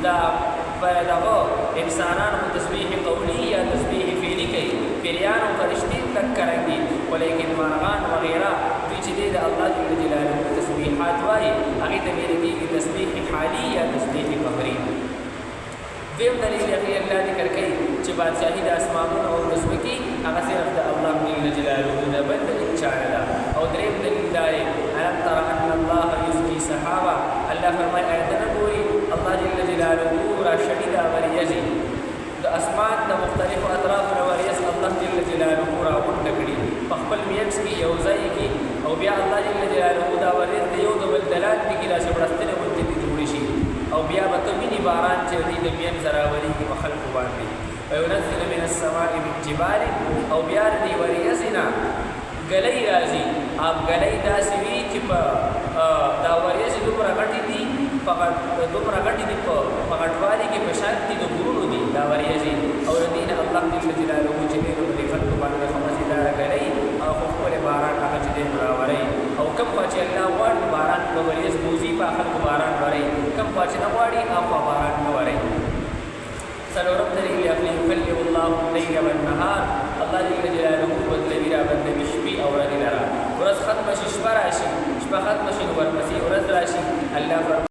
دا دغه انسانانو تسبیح قولی یا تسبیح فعلی کوي پیریانو فرشتي تک کرنګي ولیکن مرغان وغیرہ دوی چې د الله جل جلاله تسبیحات وایي هغه ته ویل کېږي تسبیح حالي یا تسبیح قهري. دیم دلیل یې الله ذکر کوي چې بادشاہي د اسمانونو او د ځمکې هغه صرف د الله جل جلاله نه بل چا نه ده. او دریم دلیل دا دی الم تر ان الله یزکي سحابا الله فرمایي آیت نه ګوري الله جل جلاله را شدید وریځي د اسمان د مختلفو اطرافو وریځ الله جل جلاله را غونډه کړي په خپل میانس کې یو ځای کې او بیا الله جل جلاله دا وریځ د یو د بل دلات کې را شپړستنه ورته جوړ شي او بیا به کمینی باران چې د مین زراوري کې مخلق باندې وينزل من السماء من جبال او بیا د وریځنا غلې راځي اب غلې داسې وی چې په دا وریځ دومره غټې دي فقط دومره غټې دي په غټوالي کې په شان دي د ګورونو دي دا وریځي او دین الله جل جلاله چې د خلق باندې خمسدار غلې او خپل باران هغه چې د راوري او کم چې الله غواړي باران په وریځ بوزي په خلق باران وري کم چې نه غواړي هغه باران نه وري. سلورم دلیل یقین یکلم الله الليل والنهار الله جل جلاله بدلوي را بندوي شپې او ورځې لرا ورځ ختم شي شپه راشي شپه ختم شي ورپسې ورځ راشي الله